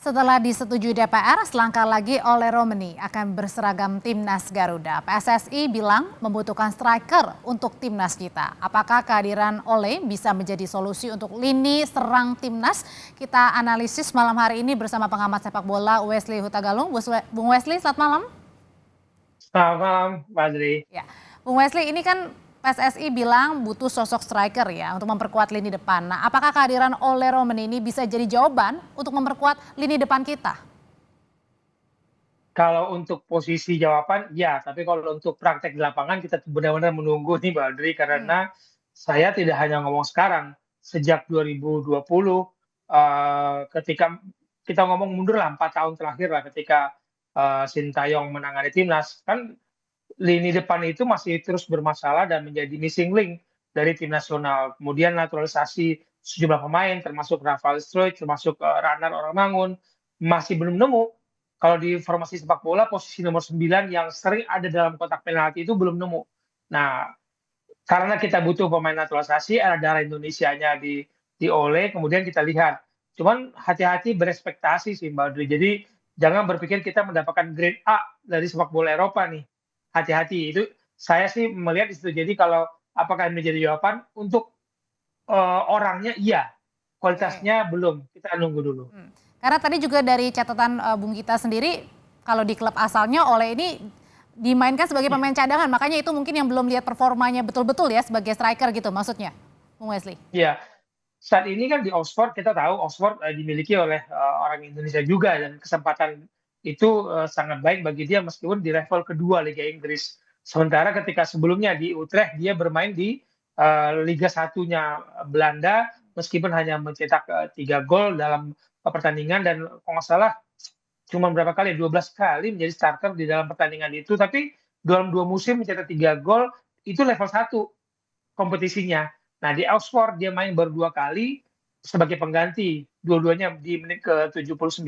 Setelah disetujui DPR, selangkah lagi Ole Romeni akan berseragam Timnas Garuda. PSSI bilang membutuhkan striker untuk Timnas kita. Apakah kehadiran Ole bisa menjadi solusi untuk lini serang Timnas? Kita analisis malam hari ini bersama pengamat sepak bola Wesley Hutagalung. Bung Wesley, selamat malam. Selamat malam, Mbak Adri. Ya, Bung Wesley, ini kan PSSI bilang butuh sosok striker ya untuk memperkuat lini depan. Nah, apakah kehadiran Ole Romeni ini bisa jadi jawaban untuk memperkuat lini depan kita? Kalau untuk posisi jawaban, ya. Tapi kalau untuk praktek di lapangan, kita benar-benar menunggu nih, Mbak Adri. Karena saya tidak hanya ngomong sekarang. Sejak 2020, ketika kita ngomong mundur lah 4 tahun terakhir lah ketika Sintayong menangani timnas, kan lini depan itu masih terus bermasalah dan menjadi missing link dari tim nasional. Kemudian naturalisasi sejumlah pemain termasuk Rafael Struijk, termasuk Ranar Oramangun masih belum nemu. Kalau di formasi sepak bola posisi nomor 9 yang sering ada dalam kotak penalti itu belum nemu. Nah, karena kita butuh pemain naturalisasi, ada darah Indonesianya di Ole, kemudian kita lihat. Cuman hati-hati berespektasi sih Mbak Audrey. Jadi jangan berpikir kita mendapatkan grade A dari sepak bola Eropa nih. Hati-hati. Itu saya sih melihat di situ. Jadi kalau apakah ini menjadi jawaban untuk orangnya iya, kualitasnya belum. Kita nunggu dulu. Karena tadi juga dari catatan Bung Gita sendiri, kalau di klub asalnya Ole ini dimainkan sebagai pemain cadangan, makanya itu mungkin yang belum lihat performanya betul-betul ya sebagai striker gitu maksudnya, Bung Wesley. Iya, saat ini kan di Oxford kita tahu Oxford dimiliki oleh orang Indonesia juga dan kesempatan itu sangat baik bagi dia meskipun di level kedua Liga Inggris. Sementara ketika sebelumnya di Utrecht dia bermain di Liga Satunya Belanda meskipun hanya mencetak 3 gol dalam pertandingan dan kalau nggak salah cuma berapa kali 12 kali menjadi starter di dalam pertandingan itu, tapi dalam 2 musim mencetak 3 gol itu level 1 kompetisinya. Nah, di Oxford dia main baru 2 kali sebagai pengganti, dua-duanya di menit ke-79.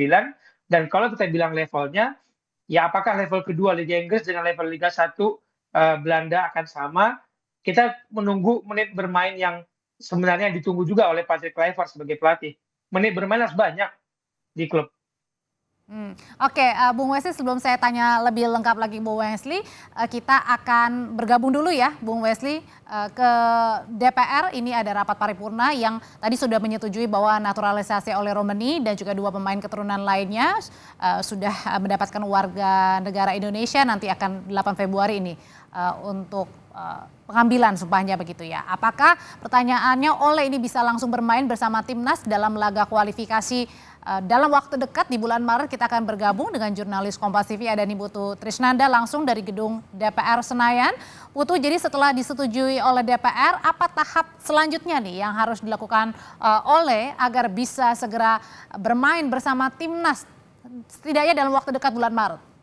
Dan kalau kita bilang levelnya, ya apakah level kedua Liga Inggris dengan level Liga 1 Belanda akan sama? Kita menunggu menit bermain yang sebenarnya ditunggu juga oleh Patrick Kluivert sebagai pelatih. Menit bermain harus banyak di klub. Oke, Bung Wesley, sebelum saya tanya lebih lengkap lagi Bung Wesley, kita akan bergabung dulu ya Bung Wesley ke DPR. Ini ada rapat paripurna yang tadi sudah menyetujui bahwa naturalisasi Ole Romeni dan juga 2 pemain keturunan lainnya sudah mendapatkan warga negara Indonesia nanti akan 8 Februari ini untuk pengambilan sumpahnya begitu ya. Apakah pertanyaannya Ole ini bisa langsung bermain bersama timnas dalam laga kualifikasi dalam waktu dekat di bulan Maret? Kita akan bergabung dengan jurnalis Kompas TV Adani Putu Trisnanda langsung dari gedung DPR Senayan. Putu, jadi setelah disetujui oleh DPR, apa tahap selanjutnya nih yang harus dilakukan Ole agar bisa segera bermain bersama timnas setidaknya dalam waktu dekat bulan Maret?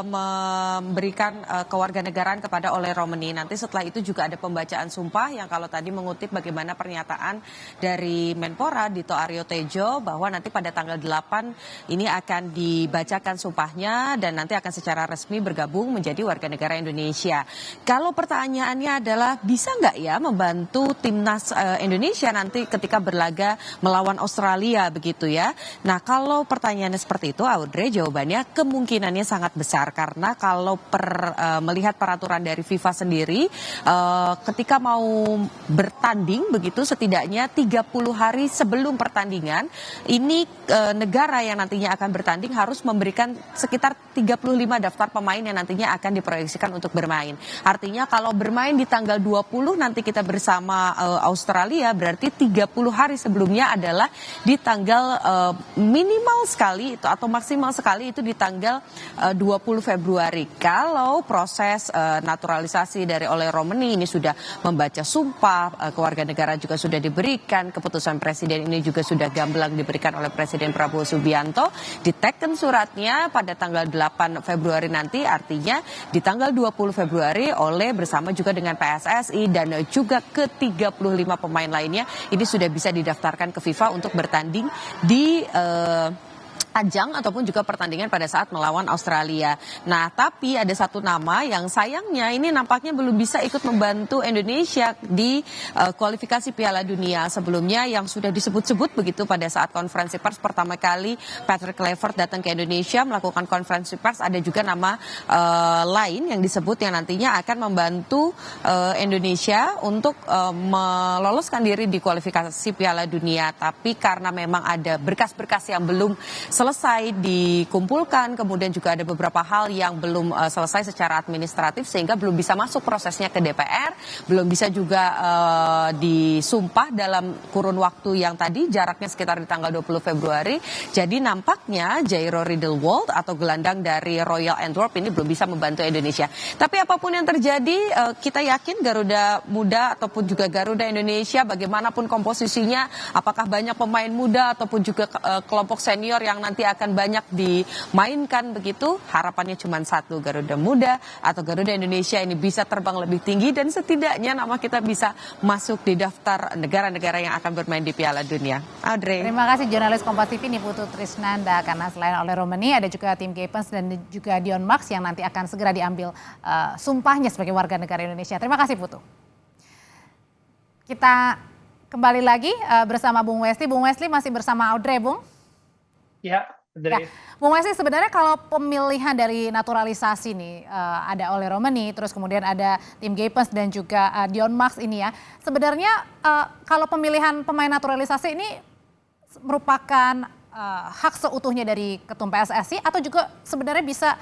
Memberikan kewarganegaraan kepada Ole Romeni. Nanti setelah itu juga ada pembacaan sumpah yang kalau tadi mengutip bagaimana pernyataan dari Menpora Dito Aryo Tejo bahwa nanti pada tanggal 8 ini akan dibacakan sumpahnya dan nanti akan secara resmi bergabung menjadi warga negara Indonesia. Kalau pertanyaannya adalah bisa nggak ya membantu timnas Indonesia nanti ketika berlaga melawan Australia begitu ya. Nah kalau pertanyaannya seperti itu Audrey, jawabannya kemungkinannya sangat besar karena kalau melihat peraturan dari FIFA sendiri ketika mau bertanding begitu setidaknya 30 hari sebelum pertandingan ini negara yang nantinya akan bertanding harus memberikan sekitar 35 daftar pemain yang nantinya akan diproyeksikan untuk bermain. Artinya kalau bermain di tanggal 20 nanti kita bersama Australia berarti 30 hari sebelumnya adalah di tanggal minimal sekali itu atau maksimal sekali itu di tanggal 20 Februari. Kalau proses naturalisasi dari Ole Romeni ini sudah membaca sumpah, kewarganegaraan juga sudah diberikan, keputusan presiden ini juga sudah gamblang diberikan oleh Presiden Prabowo Subianto, diteken suratnya pada tanggal 8 Februari nanti, artinya di tanggal 20 Februari Ole bersama juga dengan PSSI dan juga ke-35 pemain lainnya ini sudah bisa didaftarkan ke FIFA untuk bertanding di ajang ataupun juga pertandingan pada saat melawan Australia. Nah, tapi ada satu nama yang sayangnya ini nampaknya belum bisa ikut membantu Indonesia di kualifikasi Piala Dunia. Sebelumnya yang sudah disebut-sebut begitu pada saat konferensi pers pertama kali Patrick Kluivert datang ke Indonesia melakukan konferensi pers, ada juga nama lain yang disebut yang nantinya akan membantu Indonesia untuk meloloskan diri di kualifikasi Piala Dunia. Tapi karena memang ada berkas-berkas yang belum selesai dikumpulkan, kemudian juga ada beberapa hal yang belum selesai secara administratif sehingga belum bisa masuk prosesnya ke DPR, belum bisa juga disumpah dalam kurun waktu yang tadi jaraknya sekitar di tanggal 20 Februari. Jadi nampaknya Jairo Riedewald atau gelandang dari Royal Antwerp ini belum bisa membantu Indonesia. Tapi apapun yang terjadi, kita yakin Garuda Muda ataupun juga Garuda Indonesia bagaimanapun komposisinya, apakah banyak pemain muda ataupun juga kelompok senior yang nanti akan banyak dimainkan begitu, harapannya cuma satu, Garuda Muda atau Garuda Indonesia ini bisa terbang lebih tinggi dan setidaknya nama kita bisa masuk di daftar negara-negara yang akan bermain di Piala Dunia. Audrey. Terima kasih jurnalis Kompas TV Niputu Trisnanda, karena selain oleh Romani ada juga tim Gapens dan juga Dion Max yang nanti akan segera diambil sumpahnya sebagai warga negara Indonesia. Terima kasih Putu. Kita kembali lagi bersama Bung Wesli. Bung Wesli masih bersama Audrey, Bung. Ya, Ya, Bung Wesli, sebenarnya kalau pemilihan dari naturalisasi nih ada oleh Romani, terus kemudian ada tim Gapens dan juga Dion Max ini ya. Sebenarnya kalau pemilihan pemain naturalisasi ini merupakan hak seutuhnya dari Ketum PSSI atau juga sebenarnya bisa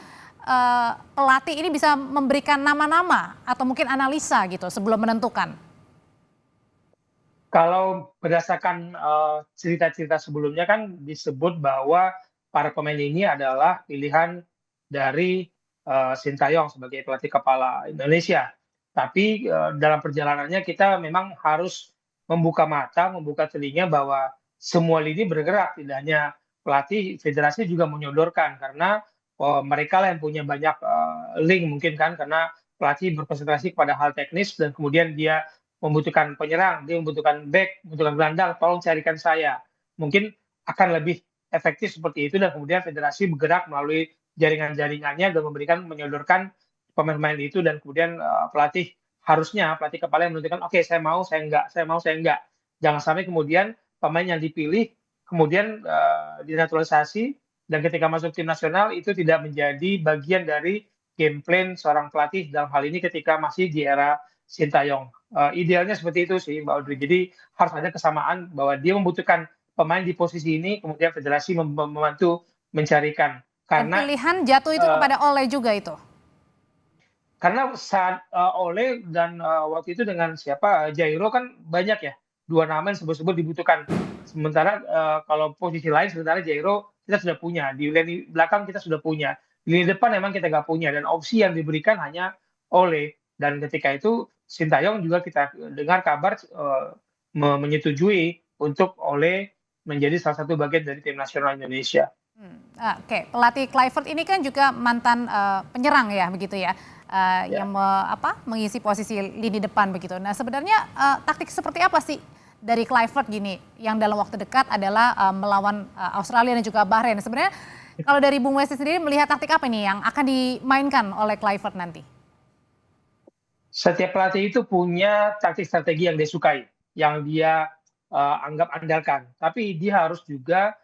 pelatih ini bisa memberikan nama-nama atau mungkin analisa gitu sebelum menentukan? Kalau berdasarkan cerita-cerita sebelumnya kan disebut bahwa para pemain ini adalah pilihan dari Sintayong sebagai pelatih kepala Indonesia. Tapi dalam perjalanannya kita memang harus membuka mata, membuka telinga bahwa semua lini bergerak, tidak hanya pelatih, federasi juga menyodorkan karena mereka lah yang punya banyak link mungkin kan, karena pelatih berkonsentrasi kepada hal teknis dan kemudian dia membutuhkan penyerang, dia membutuhkan back, membutuhkan gelandang, tolong carikan saya. Mungkin akan lebih efektif seperti itu dan kemudian federasi bergerak melalui jaringan-jaringannya dan menyodorkan pemain-pemain itu dan kemudian pelatih kepala yang menentukan oke, saya mau, saya enggak, saya mau, saya enggak. Jangan sampai kemudian pemain yang dipilih kemudian dinaturalisasi dan ketika masuk tim nasional itu tidak menjadi bagian dari game plan seorang pelatih dalam hal ini ketika masih di era Sintayong. Idealnya seperti itu sih Mbak Audrey. Jadi harus ada kesamaan bahwa dia membutuhkan pemain di posisi ini, kemudian federasi membantu mencarikan. Dan pilihan jatuh itu kepada Ole juga itu? Karena saat Ole dan waktu itu dengan siapa, Jairo kan banyak ya, 2 nama yang sebut-sebut dibutuhkan. Sementara kalau posisi lain sebenarnya Jairo kita sudah punya, di lini belakang kita sudah punya, di lini depan memang kita nggak punya dan opsi yang diberikan hanya Ole. Dan ketika itu Sintayong juga kita dengar kabar menyetujui untuk Ole menjadi salah satu bagian dari tim nasional Indonesia. Oke, pelatih Kluivert ini kan juga mantan penyerang ya begitu ya, yang mengisi posisi lini depan begitu. Nah sebenarnya taktik seperti apa sih dari Kluivert gini yang dalam waktu dekat adalah melawan Australia dan juga Bahrain. Sebenarnya kalau dari Bung Wesli sendiri melihat taktik apa nih yang akan dimainkan oleh Kluivert nanti? Setiap pelatih itu punya taktik strategi yang dia sukai, yang dia anggap andalkan. Tapi dia harus juga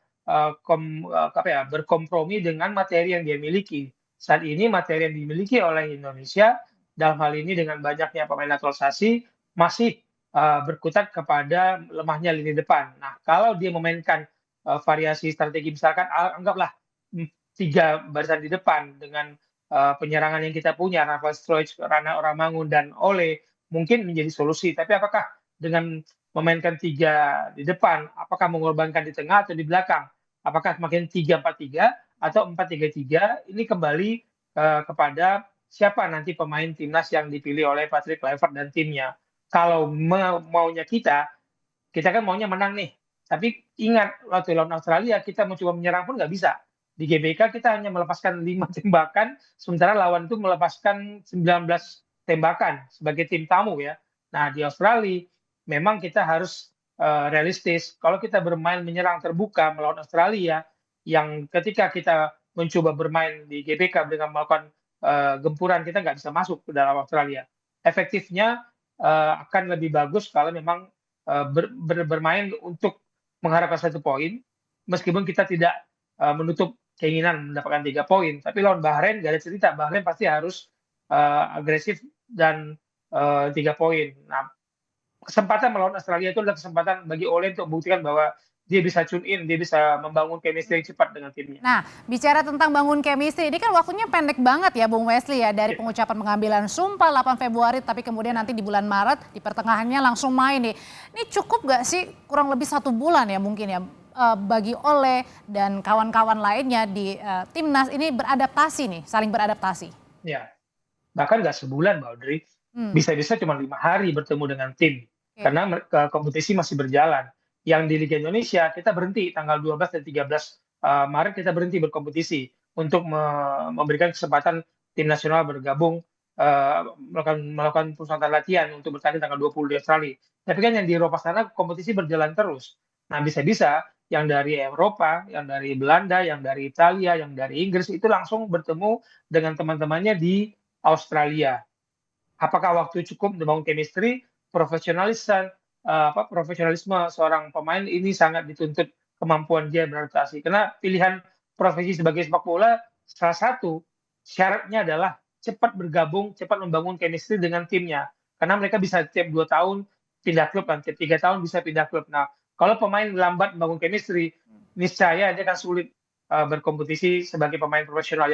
berkompromi dengan materi yang dia miliki. Saat ini materi yang dimiliki oleh Indonesia dalam hal ini dengan banyaknya pemain naturalisasi masih berkutat kepada lemahnya lini depan. Nah, kalau dia memainkan variasi strategi misalkan anggaplah 3 barisan di depan dengan penyerangan yang kita punya, Rafael Struijk, Rana Oramangun, dan Ole, mungkin menjadi solusi. Tapi apakah dengan memainkan 3 di depan, apakah mengorbankan di tengah atau di belakang? Apakah makin 3-4-3 atau 4-3-3? Ini kembali kepada siapa nanti pemain timnas yang dipilih oleh Patrick Kluivert dan timnya. Kalau maunya kita kan maunya menang nih. Tapi ingat, waktu lawan Australia kita mencoba menyerang pun nggak bisa. Di GBK kita hanya melepaskan 5 tembakan, sementara lawan itu melepaskan 19 tembakan sebagai tim tamu ya. Nah di Australia memang kita harus realistis. Kalau kita bermain menyerang terbuka melawan Australia, yang ketika kita mencoba bermain di GBK dengan melakukan gempuran, kita nggak bisa masuk ke dalam Australia. Efektifnya akan lebih bagus kalau memang bermain untuk mengharapkan 1 poin, meskipun kita tidak menutup keinginan mendapatkan 3 poin. Tapi lawan Bahrain nggak ada cerita, Bahrain pasti harus agresif dan 3 poin. Nah, kesempatan melawan Australia itu adalah kesempatan bagi Ole untuk membuktikan bahwa dia bisa tune in, dia bisa membangun chemistry yang cepat dengan timnya. Nah, bicara tentang bangun chemistry, ini kan waktunya pendek banget ya Bung Wesley ya, dari pengucapan pengambilan sumpah 8 Februari, tapi kemudian nanti di bulan Maret, di pertengahannya langsung main nih. Ini cukup gak sih kurang lebih 1 bulan ya mungkin ya, bagi Ole dan kawan-kawan lainnya di timnas ini beradaptasi nih, saling beradaptasi? Ya, bahkan nggak sebulan Mbak Audrey, bisa-bisa cuma 5 hari bertemu dengan tim, karena kompetisi masih berjalan. Yang di Liga Indonesia kita berhenti tanggal 12 dan 13 Maret, kita berhenti berkompetisi untuk memberikan kesempatan tim nasional bergabung, melakukan pusatan latihan untuk bertanding tanggal 20 di Australia. Tapi kan yang di Eropa sana kompetisi berjalan terus. Nah, bisa-bisa yang dari Eropa, yang dari Belanda, yang dari Italia, yang dari Inggris itu langsung bertemu dengan teman-temannya di Australia. Apakah waktu cukup untuk membangun chemistry, profesionalisme seorang pemain ini sangat dituntut kemampuan dia beradaptasi. Karena pilihan profesi sebagai sepak bola, salah satu syaratnya adalah cepat bergabung, cepat membangun chemistry dengan timnya. Karena mereka bisa tiap 2 tahun pindah klub, dan tiap 3 tahun bisa pindah klub. Nah, kalau pemain lambat membangun chemistry, niscaya dia akan sulit berkompetisi sebagai pemain profesional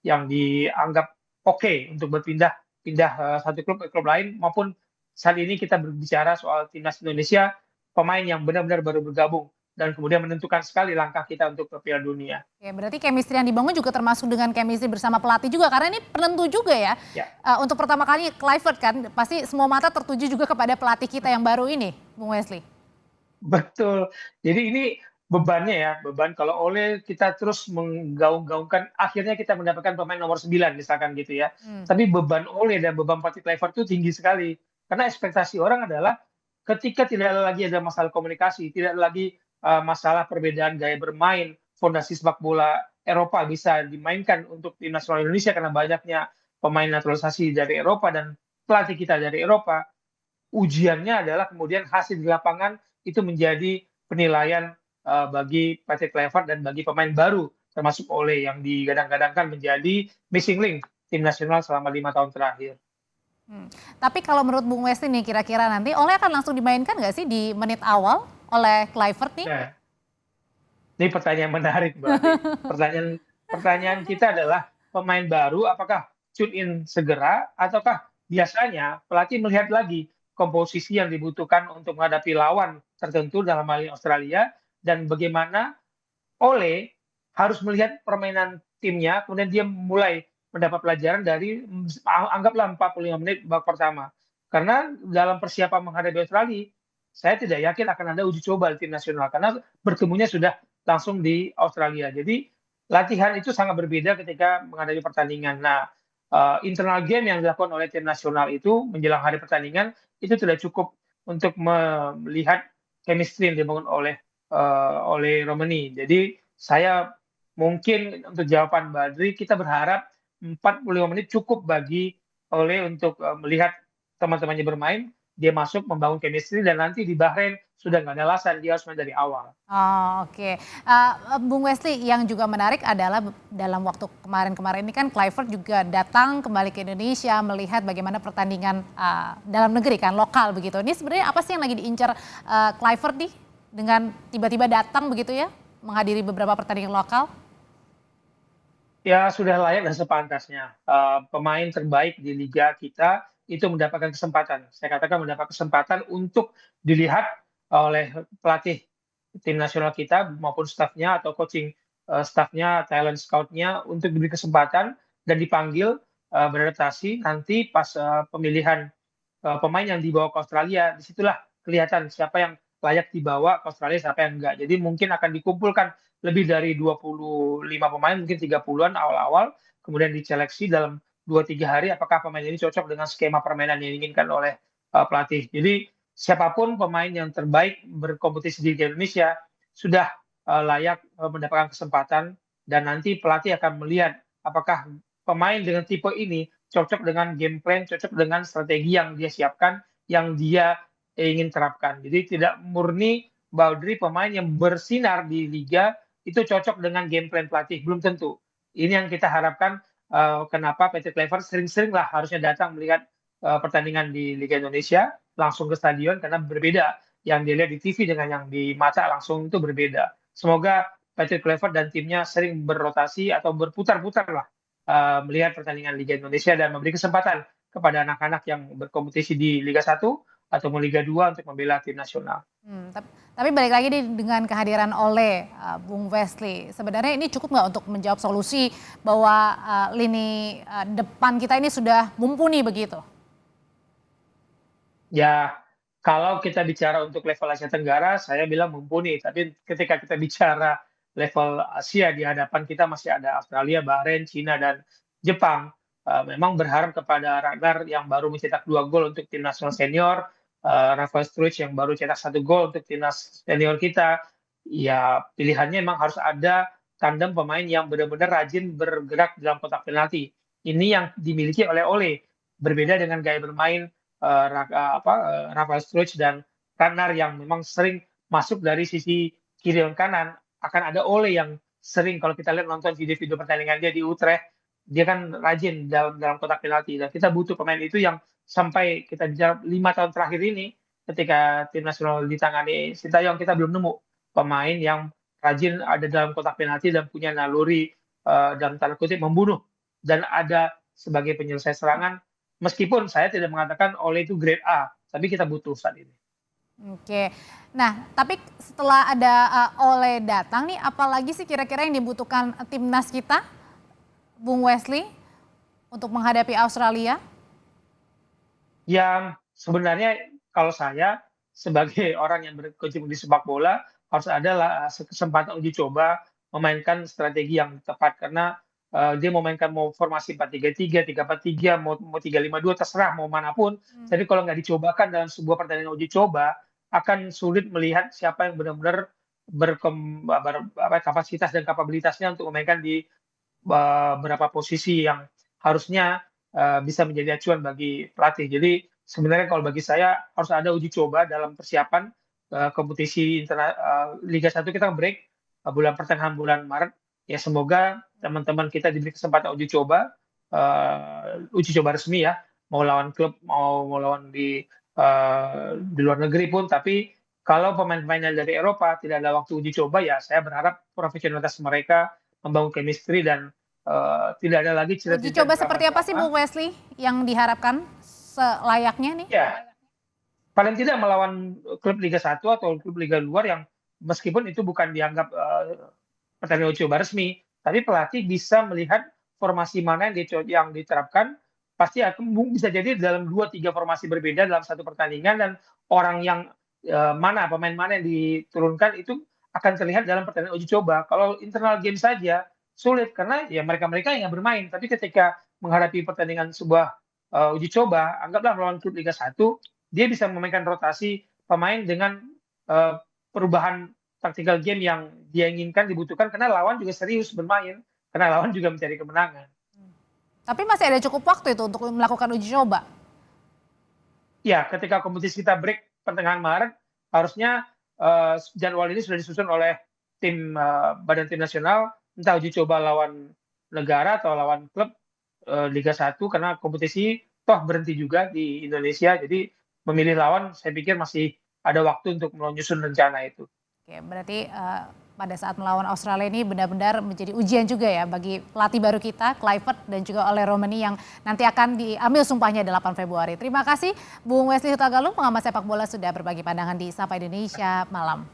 yang dianggap oke untuk pindah satu klub ke klub lain, maupun saat ini kita berbicara soal timnas Indonesia, pemain yang benar-benar baru bergabung dan kemudian menentukan sekali langkah kita untuk ke Piala Dunia. Oke, berarti chemistry yang dibangun juga termasuk dengan chemistry bersama pelatih juga, karena ini penentu juga ya. Untuk pertama kali Kluivert kan, pasti semua mata tertuju juga kepada pelatih kita yang baru ini, Bung Wesley. Betul. Jadi ini bebannya ya, beban kalau Ole kita terus menggaung-gaungkan, akhirnya kita mendapatkan pemain nomor 9 misalkan gitu ya. Tapi beban Ole dan beban pelatih Kluivert itu tinggi sekali. Karena ekspektasi orang adalah ketika tidak lagi ada masalah komunikasi, tidak lagi masalah perbedaan gaya bermain, fondasi sepak bola Eropa bisa dimainkan untuk tim nasional Indonesia karena banyaknya pemain naturalisasi dari Eropa dan pelatih kita dari Eropa. Ujiannya adalah kemudian hasil di lapangan itu menjadi penilaian bagi pelatih Kluivert dan bagi pemain baru, termasuk Ole yang digadang-gadangkan menjadi missing link tim nasional selama 5 tahun terakhir. Tapi kalau menurut Bung Wesley nih, kira-kira nanti Ole akan langsung dimainkan nggak sih di menit awal oleh Kluivert nih? Nah, ini pertanyaan menarik, Mbak. Pertanyaan kita adalah pemain baru apakah tune in segera ataukah biasanya pelatih melihat lagi komposisi yang dibutuhkan untuk menghadapi lawan tertentu dalam hal ini Australia, dan bagaimana Ole harus melihat permainan timnya, kemudian dia mulai mendapat pelajaran dari anggaplah 45 menit babak pertama. Karena dalam persiapan menghadapi Australia, saya tidak yakin akan ada uji coba di tim nasional karena bertemunya sudah langsung di Australia. Jadi latihan itu sangat berbeda ketika menghadapi pertandingan. Nah, internal game yang dilakukan oleh tim nasional itu menjelang hari pertandingan itu tidak cukup untuk melihat chemistry yang dibangun oleh Romani. Jadi saya mungkin untuk jawaban Badri, kita berharap 45 menit cukup bagi Ole untuk melihat teman-temannya bermain, dia masuk membangun chemistry, dan nanti di Bahrain sudah nggak ada alasan, dia harus main dari awal. Oh, oke. Bung Wesley, yang juga menarik adalah dalam waktu kemarin-kemarin ini kan Kluivert juga datang kembali ke Indonesia melihat bagaimana pertandingan dalam negeri kan, lokal begitu. Ini sebenarnya apa sih yang lagi diincar Kluivert nih dengan tiba-tiba datang begitu ya, menghadiri beberapa pertandingan lokal? Ya sudah layak dan sepantasnya. Pemain terbaik di liga kita itu mendapatkan kesempatan. Saya katakan mendapat kesempatan untuk dilihat oleh pelatih tim nasional kita maupun stafnya atau coaching stafnya, talent scoutnya untuk diberi kesempatan dan dipanggil beradaptasi. Nanti pas pemilihan pemain yang dibawa ke Australia, disitulah kelihatan siapa yang layak dibawa ke Australia, siapa yang enggak. Jadi mungkin akan dikumpulkan lebih dari 25 pemain, mungkin 30-an awal-awal, kemudian diseleksi dalam 2-3 hari apakah pemain ini cocok dengan skema permainan yang diinginkan oleh pelatih. Jadi siapapun pemain yang terbaik berkompetisi di Liga Indonesia sudah layak mendapatkan kesempatan, dan nanti pelatih akan melihat apakah pemain dengan tipe ini cocok dengan game plan, cocok dengan strategi yang dia siapkan, yang dia ingin terapkan. Jadi tidak murni Baudry pemain yang bersinar di liga itu cocok dengan game plan pelatih, belum tentu. Ini yang kita harapkan, kenapa Patrick Kluivert sering-sering lah harusnya datang melihat pertandingan di Liga Indonesia langsung ke stadion, karena berbeda yang dilihat di TV dengan yang di mata langsung itu berbeda. Semoga Patrick Kluivert dan timnya sering berrotasi atau berputar-putar lah melihat pertandingan Liga Indonesia dan memberi kesempatan kepada anak-anak yang berkompetisi di Liga 1 atau Liga 2 untuk membela tim nasional. Tapi balik lagi dengan kehadiran Ole, Bung Wesley, sebenarnya ini cukup nggak untuk menjawab solusi bahwa lini depan kita ini sudah mumpuni begitu? Ya, kalau kita bicara untuk level Asia Tenggara, saya bilang mumpuni. Tapi ketika kita bicara level Asia, di hadapan kita masih ada Australia, Bahrain, Cina, dan Jepang. Memang berharap kepada Ragnar yang baru mencetak 2 gol untuk tim nasional senior, Rafael Struijk yang baru cetak 1 gol untuk timnas senior kita. Ya, pilihannya memang harus ada tandem pemain yang benar-benar rajin bergerak dalam kotak penalti. Ini yang dimiliki oleh Ole. Berbeda dengan gaya bermain Rafael Struijk dan Ragnar yang memang sering masuk dari sisi kiri dan kanan. Akan ada Ole yang sering, kalau kita lihat nonton video-video pertandingan dia di Utrecht, dia kan rajin dalam kotak penalti, dan kita butuh pemain itu yang sampai kita bicara 5 tahun terakhir ini ketika tim nasional ditangani Sintayong, kita belum nemu pemain yang rajin ada dalam kotak penalti dan punya naluri dalam tanda kutip membunuh dan ada sebagai penyelesai serangan. Meskipun saya tidak mengatakan Ole itu grade A, tapi kita butuh saat ini. Oke, nah tapi setelah ada Ole datang nih, apalagi sih kira-kira yang dibutuhkan timnas kita, Bung Wesley, untuk menghadapi Australia? Yang sebenarnya kalau saya sebagai orang yang berkecimpung di sepak bola, harus ada kesempatan uji coba memainkan strategi yang tepat, karena dia memainkan mau formasi 4-3-3, 3-4-3, mau 3-5-2, terserah mau manapun. Jadi kalau nggak dicobakan dalam sebuah pertandingan uji coba, akan sulit melihat siapa yang benar-benar kapasitas dan kapabilitasnya untuk memainkan di beberapa posisi yang harusnya bisa menjadi acuan bagi pelatih. Jadi sebenarnya kalau bagi saya harus ada uji coba dalam persiapan kompetisi Liga 1. Kita break pertengahan bulan Maret. Ya, semoga teman-teman kita diberi kesempatan uji coba resmi ya, mau lawan klub, mau lawan di luar negeri pun. Tapi kalau pemain-pemain dari Eropa tidak ada waktu uji coba, ya saya berharap profesionalitas mereka membangun chemistry dan tidak ada lagi cerita. Uji coba seperti apa sih Bung Wesley yang diharapkan selayaknya nih? Ya, paling tidak melawan klub Liga 1 atau klub Liga luar yang meskipun itu bukan dianggap pertandingan uji coba resmi, tapi pelatih bisa melihat formasi mana yang diterapkan. Pasti akan bisa jadi dalam 2-3 formasi berbeda dalam satu pertandingan, dan orang yang pemain mana yang diturunkan itu akan terlihat dalam pertandingan uji coba. Kalau internal game saja sulit, karena ya mereka yang bermain. Tapi ketika menghadapi pertandingan sebuah uji coba, anggaplah melawan klub Liga 1, dia bisa memainkan rotasi pemain dengan perubahan tactical game yang dia inginkan, dibutuhkan, karena lawan juga serius bermain, karena lawan juga mencari kemenangan. Tapi masih ada cukup waktu itu untuk melakukan uji coba? Ya, ketika kompetisi kita break pertengahan Maret, harusnya jadwal ini sudah disusun oleh tim badan tim nasional, entah uji coba lawan negara atau lawan klub Liga 1, karena kompetisi toh berhenti juga di Indonesia. Jadi memilih lawan saya pikir masih ada waktu untuk menyusun rencana itu. Oke, berarti pada saat melawan Australia ini benar-benar menjadi ujian juga ya bagi pelatih baru kita, Kluivert, dan juga Ole Romani yang nanti akan diambil sumpahnya 8 Februari. Terima kasih Bung Wesley Hutagalung, pengamat sepak bola, sudah berbagi pandangan di Sapa Indonesia Malam.